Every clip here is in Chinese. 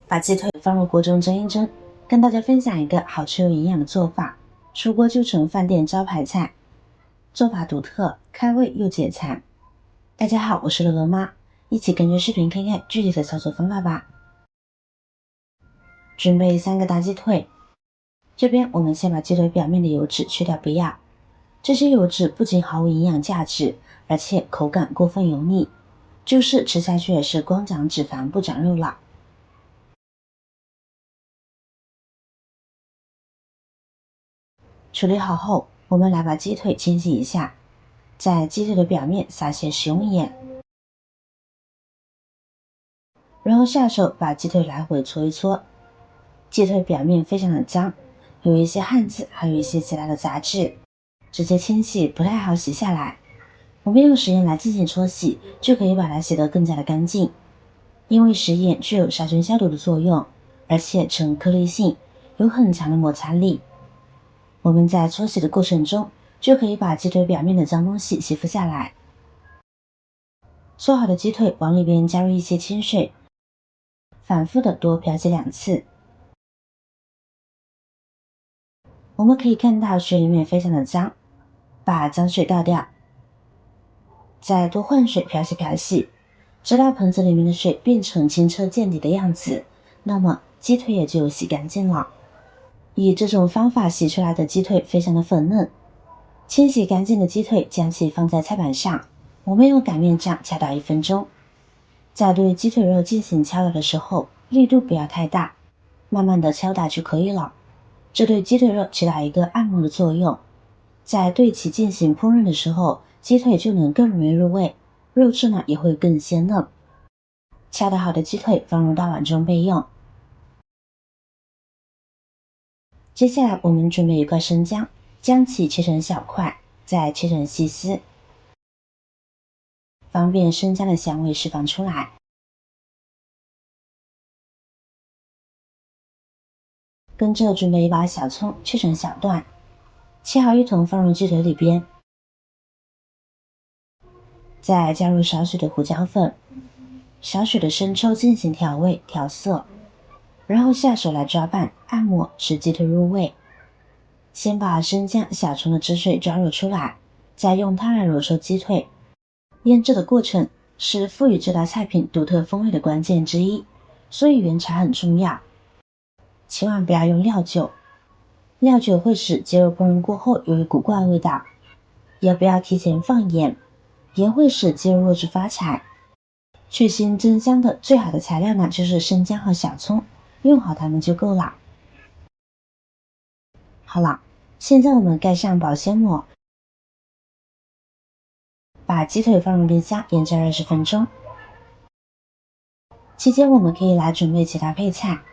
把鸡腿放入锅中蒸一蒸，跟大家分享一个好吃又营养的做法，出锅就成饭店招牌菜，做法独特，开胃又解馋。大家好，我是乐乐妈，一起跟着视频看看具体的操作方法吧。准备3个大鸡腿，这边我们先把鸡腿表面的油脂去掉不要，这些油脂不仅毫无营养价值，而且口感过分油腻，就是吃下去也是光长脂肪不长肉了。处理好后，我们来把鸡腿清洗一下，在鸡腿的表面撒些食用盐，然后下手把鸡腿来回搓一搓。鸡腿表面非常的脏，有一些汗渍，还有一些其他的杂质，直接清洗不太好洗下来。我们用食盐来进行搓洗，就可以把它洗得更加的干净。因为食盐具有杀菌消毒的作用，而且呈颗粒性，有很强的摩擦力。我们在搓洗的过程中，就可以把鸡腿表面的脏东西吸附下来。搓好的鸡腿往里边加入一些清水，反复的多漂洗2次。我们可以看到水里面非常的脏，把脏水倒掉，再多换水漂洗，直到盆子里面的水变成清澈见底的样子，那么鸡腿也就洗干净了。以这种方法洗出来的鸡腿非常的粉嫩。清洗干净的鸡腿将其放在菜板上，我们用擀面杖敲打1分钟。在对鸡腿肉进行敲打的时候，力度不要太大，慢慢的敲打就可以了。这对鸡腿肉起到一个按摩的作用，在对其进行烹饪的时候，鸡腿就能更容易入味，肉质呢也会更鲜嫩。敲打好的鸡腿放入大碗中备用。接下来我们准备1块生姜，将其切成小块，再切成细丝，方便生姜的香味释放出来。跟着准备1把小葱，切成小段，切好一同放入鸡腿里边，再加入少许的胡椒粉，少许的生抽进行调味调色，然后下手来抓拌按摩，使鸡腿入味。先把生姜、小葱的汁水抓揉出来，再用汤来揉熟鸡腿。腌制的过程是赋予这道菜品独特风味的关键之一，所以原材很重要。千万不要用料酒，料酒会使鸡肉烹饪过后有一股怪味道。也不要提前放盐，盐会使鸡肉肉质发柴。去腥增香的最好的材料呢，就是生姜和小葱，用好它们就够了。好了，现在我们盖上保鲜膜，把鸡腿放入冰箱腌制20分钟。期间我们可以来准备其他配菜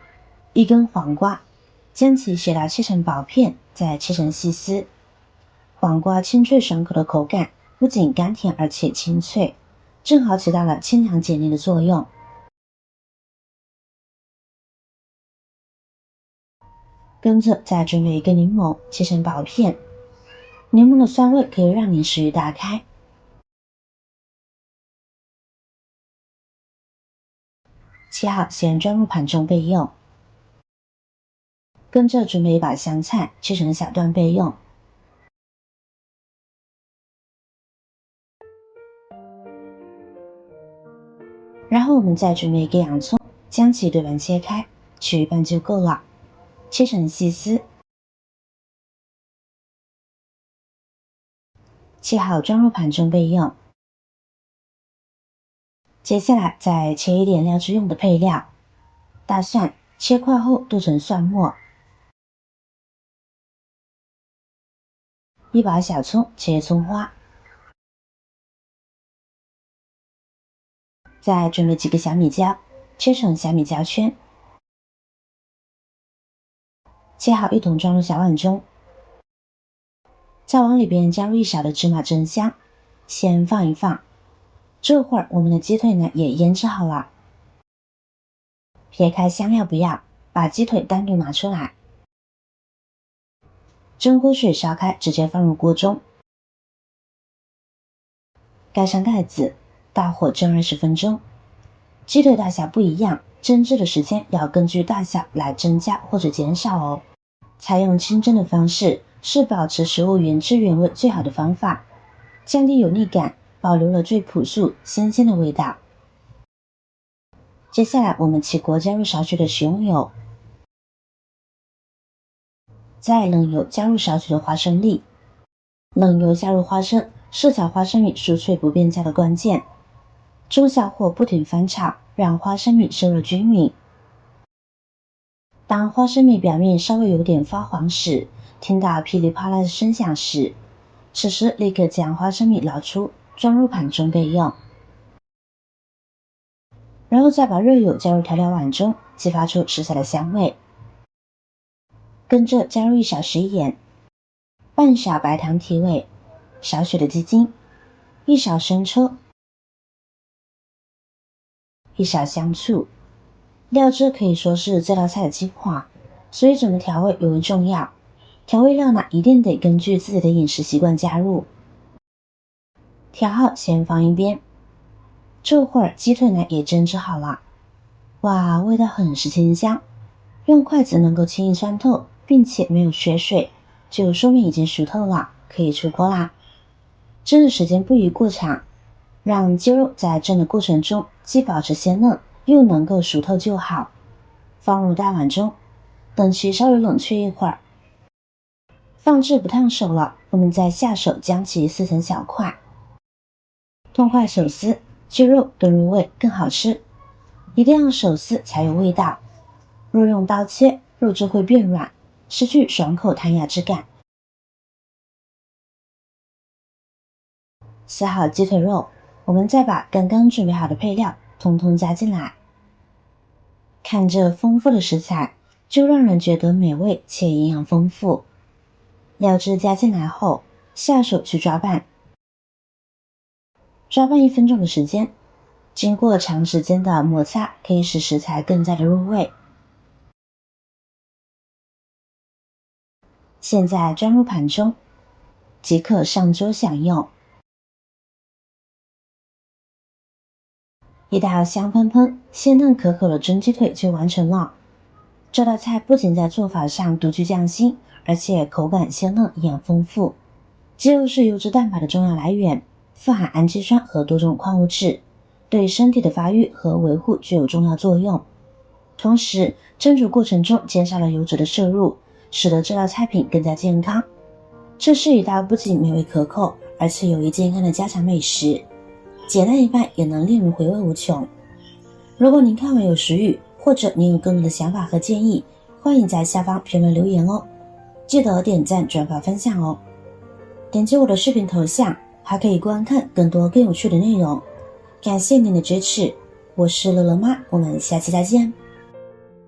，1根黄瓜，将其削刀切成薄片，再切成细丝。黄瓜清脆爽口的口感，不仅甘甜而且清脆，正好起到了清凉解腻的作用。跟着再准备1个柠檬，切成薄片，柠檬的酸味可以让你食欲大开。切好先装入盘中备用。跟着准备1把香菜，切成小段备用。然后我们再准备1个洋葱，将其对半切开，取一半就够了，切成细丝。切好装入盘中备用。接下来再切一点料汁用的配料，大蒜切块后剁成蒜末，1把小葱切葱花，再准备几个小米椒，切成小米椒圈，切好一同装入小碗中。再往里边加入1勺的芝麻蒸香，先放一放。这会儿我们的鸡腿呢也腌制好了，撇开香料不要，把鸡腿单独拿出来。蒸锅水烧开，直接放入锅中，盖上盖子，大火蒸20分钟。鸡腿大小不一样，蒸制的时间要根据大小来增加或者减少哦。采用清蒸的方式是保持食物原汁原味最好的方法，降低油腻感，保留了最朴素新鲜的味道。接下来我们起锅加入少许的食用油，在冷油加入少许的花生粒，冷油加入花生是炒花生米酥脆不变价的关键。中小火不停翻炒，让花生米受热均匀。当花生米表面稍微有点发黄时，听到噼里啪啦的声响时，此时立刻将花生米捞出，装入盘中备用。然后再把热油加入调料碗中，激发出食材的香味。跟着加入1小匙盐，半勺白糖提味，少许的鸡精，1勺生抽，1勺香醋。料汁可以说是这道菜的精华，所以整个调味尤为重要。调味料呢，一定得根据自己的饮食习惯加入。调好先放一边。这会儿鸡腿呢也蒸制好了，哇，味道很是清香，用筷子能够轻易穿透，并且没有血水，就说明已经熟透了，可以出锅啦。蒸的时间不宜过长，让鸡肉在蒸的过程中既保持鲜嫩，又能够熟透就好。放入大碗中，等其稍微冷却一会儿。放置不烫手了，我们再下手将其撕成小块。痛快手撕，鸡肉更入味，更好吃。一定要手撕才有味道，若用刀切，肉质会变软，失去爽口弹牙之感。撕好鸡腿肉，我们再把刚刚准备好的配料统统加进来。看着丰富的食材，就让人觉得美味且营养丰富。料汁加进来后，下手去抓拌。抓拌1分钟的时间，经过长时间的摩擦，可以使食材更加的入味。现在装入盘中，即可上桌享用。一道香喷喷、鲜嫩可口的蒸鸡腿就完成了。这道菜不仅在做法上独具匠心，而且口感鲜嫩，营养丰富。鸡肉是优质蛋白的重要来源，富含氨基酸和多种矿物质，对身体的发育和维护具有重要作用。同时，蒸煮过程中减少了油脂的摄入，使得这道菜品更加健康。这是一道不仅美味可口，而且有益健康的家常美食。简单一半也能令人回味无穷。如果您看完有食欲，或者您有更多的想法和建议，欢迎在下方评论留言哦。记得点赞、转发、分享哦。点击我的视频头像，还可以观看更多更有趣的内容。感谢您的支持，我是乐乐妈，我们下期再见。